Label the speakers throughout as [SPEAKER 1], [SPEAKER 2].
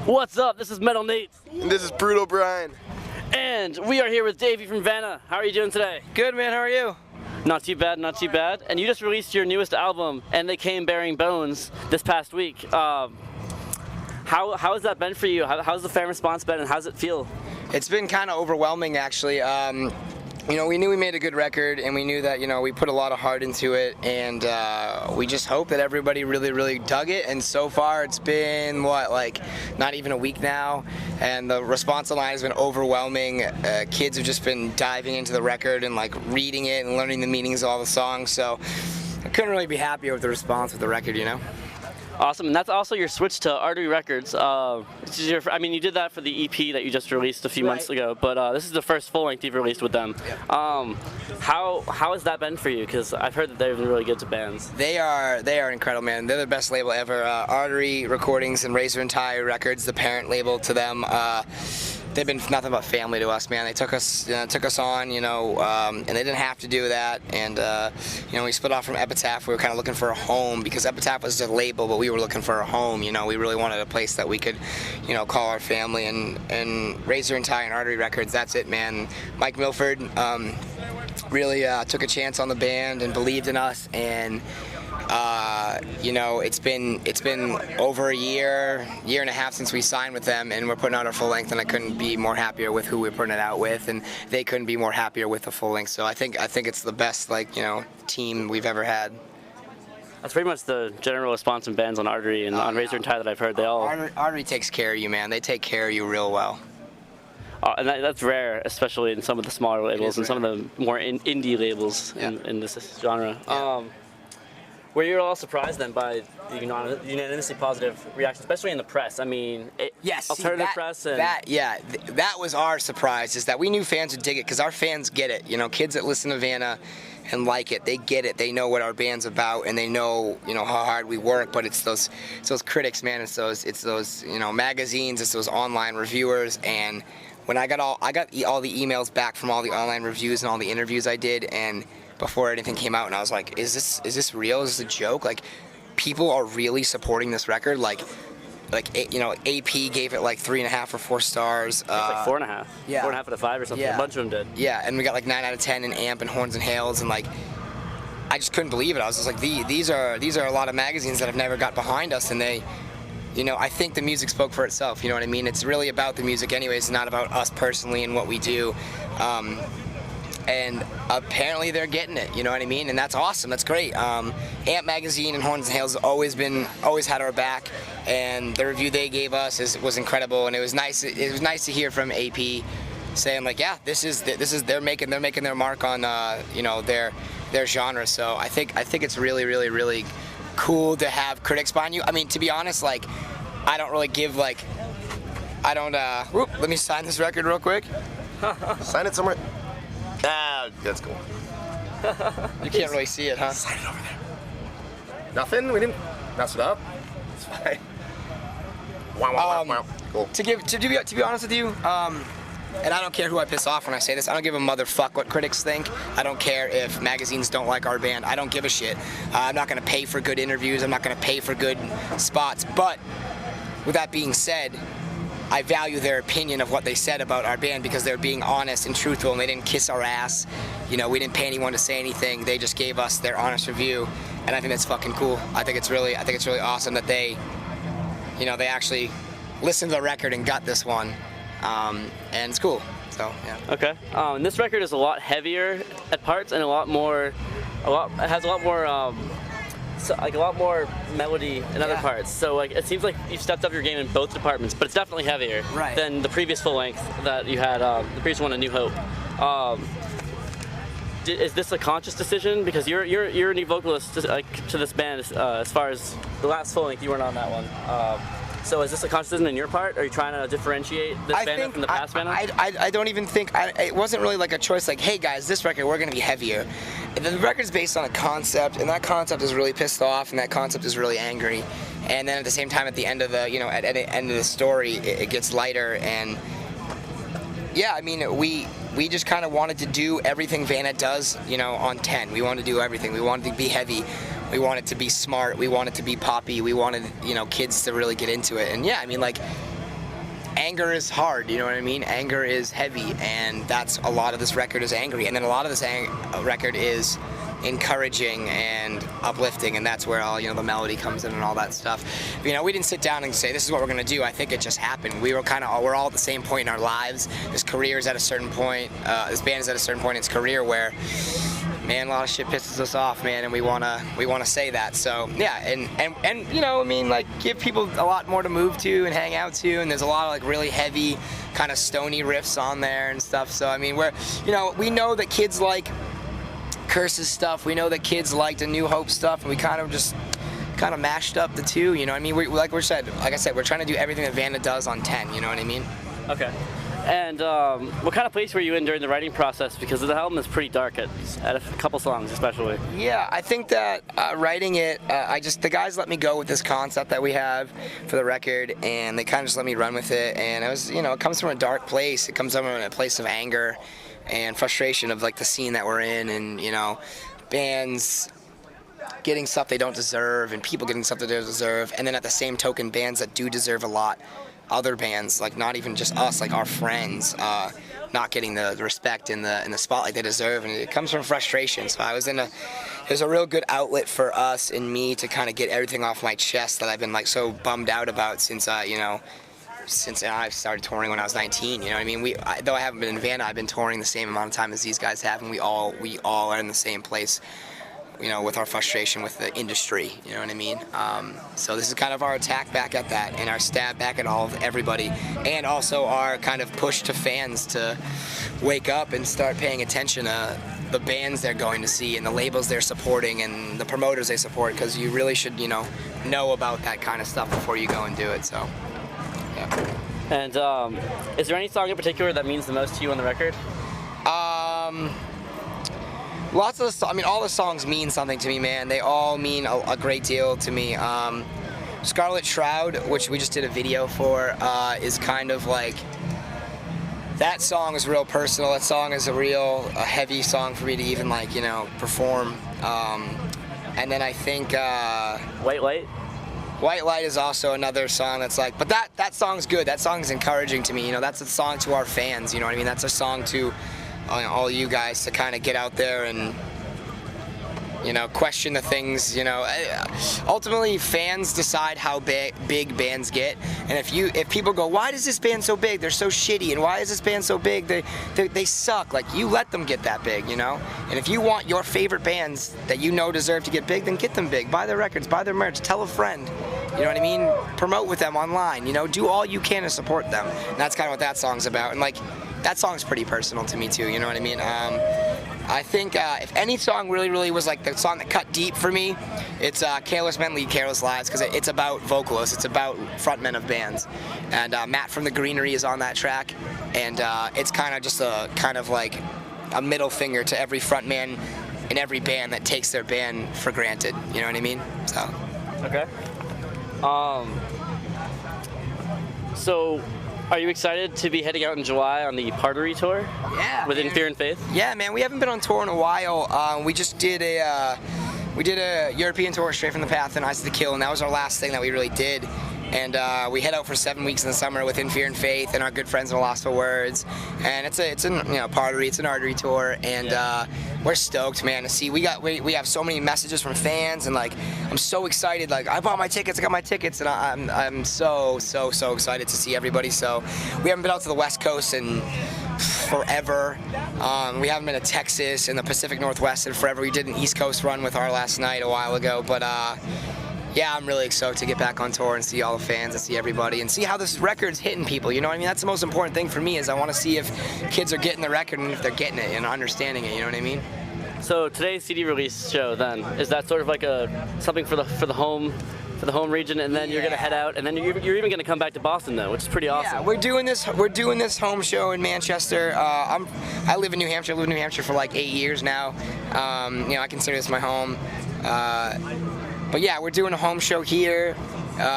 [SPEAKER 1] What's up? This is Metal Nate.
[SPEAKER 2] And this is Brutal Brian.
[SPEAKER 1] And we are here with Davey from Vanna. How are you doing today?
[SPEAKER 3] Good, man. How are you?
[SPEAKER 1] Not too bad, not too bad. And you just released your newest album, And They Came Bearing Bones, this past week. How has that been for you? How's the fan response been, and how's it feel?
[SPEAKER 3] It's been kind of overwhelming, actually. We knew we made a good record, and we knew that, we put a lot of heart into it, and we just hope that everybody really, really dug it. And so far, it's been, not even a week now, and the response online has been overwhelming. Kids have just been diving into the record and, reading it and learning the meanings of all the songs, so I couldn't really be happier with the response of the record,
[SPEAKER 1] Awesome, and that's also your switch to Artery Records. You did that for the EP that you just released a few months ago, but this is the first full-length you've released with them.
[SPEAKER 3] Yeah.
[SPEAKER 1] How has that been for you? Because I've heard that they've been really good to bands.
[SPEAKER 3] They are incredible, man. They're the best label ever. Artery Recordings and Razor and Tie Records, the parent label to them. They've been nothing but family to us, man. They took us on, and they didn't have to do that. And we split off from Epitaph. We were kind of looking for a home because Epitaph was a label, but we were looking for a home. We really wanted a place that we could, call our family. And Razor and Tie and Artery Records, that's it, man. Mike Milford really took a chance on the band and believed in us. And it's been over a year and a half since we signed with them, and we're putting out our full length, and I couldn't be more happier with who we're putting it out with, and they couldn't be more happier with the full length. So I think it's the best team we've ever had.
[SPEAKER 1] That's pretty much the general response from bands on Artery and on Razor and Tie that I've heard. They all
[SPEAKER 3] Artery takes care of you, man. They take care of you real well.
[SPEAKER 1] And that's rare, especially in some of the smaller labels and some of the more indie labels in this genre.
[SPEAKER 3] Yeah.
[SPEAKER 1] Were you all surprised then by the unanimously positive reaction, especially in the press?
[SPEAKER 3] Yes,
[SPEAKER 1] alternative press and
[SPEAKER 3] that was our surprise, is that we knew fans would dig it because our fans get it. Kids that listen to Vanna and like it, they get it. They know what our band's about, and they know how hard we work. But it's those critics, man. It's those magazines. It's those online reviewers. And when I got all the emails back from all the online reviews and all the interviews I did, and before anything came out, and I was like, is this real? Is this a joke? People are really supporting this record. AP gave it 3.5 or 4 stars.
[SPEAKER 1] It's 4.5.
[SPEAKER 3] Yeah.
[SPEAKER 1] 4.5 out of 5 or something.
[SPEAKER 3] Yeah.
[SPEAKER 1] A bunch of them did.
[SPEAKER 3] Yeah, and we got 9 out of 10 in Amp and Horns and Hails, and I just couldn't believe it. I was just like, these are a lot of magazines that have never got behind us, and they, I think the music spoke for itself. You know what I mean? It's really about the music anyways, it's not about us personally and what we do. And apparently they're getting it, you know what I mean? And that's awesome, that's great. Amp Magazine and Horns and Hails always had our back, and the review they gave us was incredible, and it was nice to hear from AP saying they're making their mark on their genre. So I think it's really, really, really cool to have critics behind you. To be honest, I don't really give let me sign this record real quick.
[SPEAKER 2] Sign it somewhere. That's cool.
[SPEAKER 3] You can't really see it, huh?
[SPEAKER 2] Sign it over there. Nothing? We didn't mess it up? It's fine. Wow. Cool.
[SPEAKER 3] To be honest with you, and I don't care who I piss off when I say this, I don't give a motherfuck what critics think. I don't care if magazines don't like our band. I don't give a shit. I'm not going to pay for good interviews. I'm not going to pay for good spots. But with that being said, I value their opinion of what they said about our band because they're being honest and truthful, and they didn't kiss our ass. We didn't pay anyone to say anything. They just gave us their honest review, and I think that's fucking cool. I think it's really awesome that they actually listened to the record and got this one, and it's cool. So yeah.
[SPEAKER 1] Okay. And this record is a lot heavier at parts and it has a lot more. A lot more melody in other parts. So it seems like you've stepped up your game in both departments, but it's definitely heavier than the previous full length that you had, the previous one, A New Hope. Is this a conscious decision? Because you're a new vocalist to this band as far as the last full length, you weren't on that one. So is this a conscious decision on your part? Are you trying to differentiate this band from the past band?
[SPEAKER 3] I don't even think, it wasn't really a choice hey guys, this record, we're going to be heavier. The record's based on a concept, and that concept is really pissed off, and that concept is really angry. And then at the same time, at the end of the, at the end of the story, it gets lighter. And yeah, we just kind of wanted to do everything Vanna does, on 10. We wanted to do everything. We wanted to be heavy. We wanted to be smart. We wanted to be poppy. We wanted, kids to really get into it. And yeah, anger is hard, you know what I mean? Anger is heavy, and that's a lot of this record is angry, and then a lot of this record is encouraging and uplifting, and that's where all, you know, the melody comes in and all that stuff. You know, we didn't sit down and say this is what we're gonna do. I think it just happened. We're all at the same point in our lives. This career is at a certain point. This band is at a certain point in its career where, man, a lot of shit pisses us off, man, and we wanna say that. So yeah, and you know, I mean, like, give people a lot more to move to and hang out to, and there's a lot of like really heavy, kind of stony riffs on there and stuff. So I mean, we know that kids like Curses stuff. We know that kids liked A New Hope stuff, and we kind of mashed up the two. You know what I mean? Like I said, we're trying to do everything that Vanna does on 10. You know what I mean?
[SPEAKER 1] Okay. And what kind of place were you in during the writing process? Because the album is pretty dark at a couple songs, especially.
[SPEAKER 3] Yeah, I think that writing it, the guys let me go with this concept that we have for the record, and they kind of just let me run with it. And it was, you know, it comes from a dark place. It comes from a place of anger and frustration of like the scene that we're in, and you know, bands getting stuff they don't deserve, and people getting stuff they don't deserve, and then at the same token, bands that do deserve a lot, other bands, like not even just us, like our friends, not getting the respect in the spotlight they deserve, and it comes from frustration. So it was a real good outlet for us and me to kind of get everything off my chest that I've been like so bummed out about since since I started touring when I was 19, you know what I mean? Though I haven't been in Vanna, I've been touring the same amount of time as these guys have, and we all are in the same place, you know, with our frustration with the industry, you know what I mean? So this is kind of our attack back at that, and our stab back at everybody, and also our kind of push to fans to wake up and start paying attention to the bands they're going to see and the labels they're supporting and the promoters they support, because you really should, you know about that kind of stuff before you go and do it. So. Yeah.
[SPEAKER 1] And is there any song in particular that means the most to you on the record?
[SPEAKER 3] Lots of all the songs mean something to me, man. They all mean a great deal to me. Scarlet Shroud, which we just did a video for, is kind of like, that song is real personal. That song is a heavy song for me to even like, you know, perform. And then I think
[SPEAKER 1] White Light?
[SPEAKER 3] White Light is also another song that's like, but that song's good. That song's encouraging to me. You know, that's a song to our fans. You know what I mean? That's a song to all you guys to kind of get out there and, you know, question the things. You know, ultimately fans decide how big bands get. And if people go, why is this band so big? They're so shitty. And why is this band so big? They suck. Like, you let them get that big, you know? And if you want your favorite bands that you know deserve to get big, then get them big. Buy their records, buy their merch, tell a friend. You know what I mean? Promote with them online, you know? Do all you can to support them. And that's kind of what that song's about. And like, that song's pretty personal to me too, you know what I mean? I think if any song really was like the song that cut deep for me, it's Careless Men Lead Careless Lives, because it's about vocalists, it's about frontmen of bands. And Matt from The Greenery is on that track, and it's kind of just like a middle finger to every frontman in every band that takes their band for granted, you know what I mean? So.
[SPEAKER 1] Okay. So, are you excited to be heading out in July on the Partery tour?
[SPEAKER 3] Yeah.
[SPEAKER 1] With In Fear and Faith?
[SPEAKER 3] Yeah, man. We haven't been on tour in a while. We just did a European tour straight from the Path and Eyes of the Kill, and that was our last thing that we really did. And we head out for 7 weeks in the summer with In Fear and Faith and our good friends in the Lost for Words. And it's Partery, it's an artery tour, and we're stoked, man, to see. We have so many messages from fans, and like, I'm so excited. Like, I bought my tickets, I got my tickets, and I'm so excited to see everybody. So we haven't been out to the West Coast in forever. We haven't been to Texas and the Pacific Northwest in forever. We did an East Coast run with our last night a while ago, but yeah, I'm really excited to get back on tour and see all the fans and see everybody and see how this record's hitting people. You know what I mean? That's the most important thing for me, is I want to see if kids are getting the record and if they're getting it and understanding it. You know what I mean?
[SPEAKER 1] So today's CD release show, then, is that sort of like something for the home region, and then you're gonna head out, and then you're even gonna come back to Boston though, which is pretty awesome.
[SPEAKER 3] Yeah, we're doing this home show in Manchester. I live in New Hampshire. I live in New Hampshire for like 8 years now. You know, I consider this my home. But yeah, we're doing a home show here,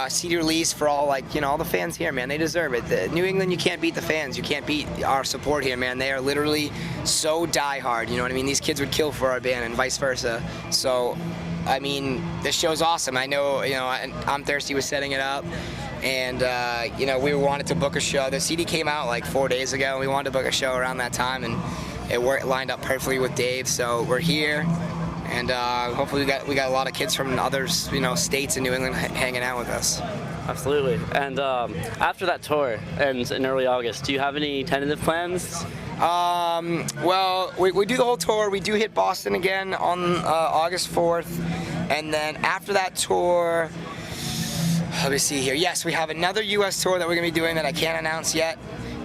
[SPEAKER 3] CD release for all, like, you know, all the fans here, man. They deserve it. New England, you can't beat the fans. You can't beat our support here, man. They are literally so diehard. You know what I mean? These kids would kill for our band and vice versa. So, I mean, this show's awesome. I know, you know, I'm thirsty with setting it up. And you know, we wanted to book a show. The CD came out like 4 days ago, and we wanted to book a show around that time, and it lined up perfectly with Dave. So we're here, and hopefully we got a lot of kids from other states in New England hanging out with us.
[SPEAKER 1] Absolutely. And after that tour ends in early August, do you have any tentative plans?
[SPEAKER 3] Well, we do the whole tour. We do hit Boston again on August 4th, and then after that tour, let me see here. Yes, we have another U.S. tour that we're gonna be doing that I can't announce yet.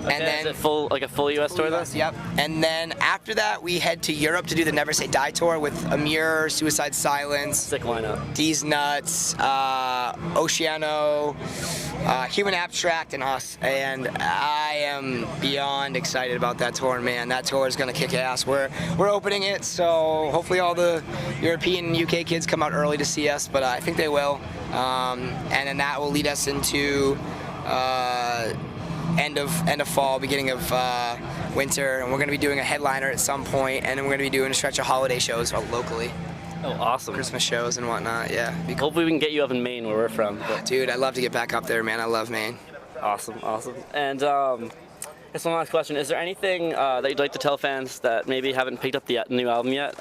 [SPEAKER 1] Okay,
[SPEAKER 3] and then
[SPEAKER 1] is it like a full U.S. tour then?
[SPEAKER 3] Yep. And then after that, we head to Europe to do the Never Say Die tour with Amir, Suicide Silence,
[SPEAKER 1] Sick lineup.
[SPEAKER 3] D's Nuts, Oceano, Human Abstract, and us. And I am beyond excited about that tour, man. That tour is gonna kick ass. We're opening it, so hopefully all the European and UK kids come out early to see us, but I think they will. And then that will lead us into end of fall, beginning of winter, and we're going to be doing a headliner at some point, and then we're going to be doing a stretch of holiday shows locally.
[SPEAKER 1] Oh, awesome.
[SPEAKER 3] Christmas shows and whatnot, yeah. Be cool.
[SPEAKER 1] Hopefully we can get you up in Maine where we're from. But...
[SPEAKER 3] Dude, I'd love to get back up there, man. I love Maine.
[SPEAKER 1] Awesome. And just one last question. Is there anything that you'd like to tell fans that maybe haven't picked up the new album yet?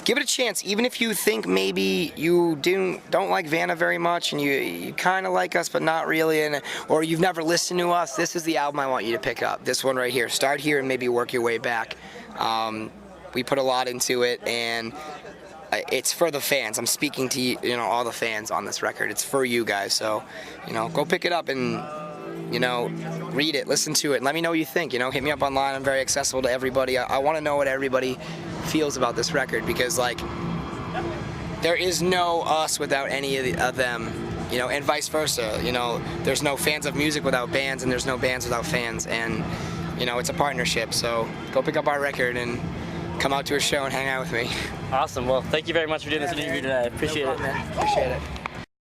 [SPEAKER 3] Give it a chance, even if you think maybe you don't like Vanna very much and you kind of like us but not really, or you've never listened to us. This is the album I want you to pick up. This one right here. Start here and maybe work your way back. We put a lot into it, and it's for the fans. I'm speaking to all the fans on this record. It's for you guys. So go pick it up and read it, listen to it, and let me know what you think. Hit me up online. I'm very accessible to everybody. I want to know what everybody feels about this record, because there is no us without any of them, and vice versa. There's no fans of music without bands, and there's no bands without fans, and it's a partnership. So go pick up our record and come out to a show and hang out with me.
[SPEAKER 1] Awesome. Well, thank you very much for doing this interview today. I appreciate it.
[SPEAKER 3] Man. Appreciate it.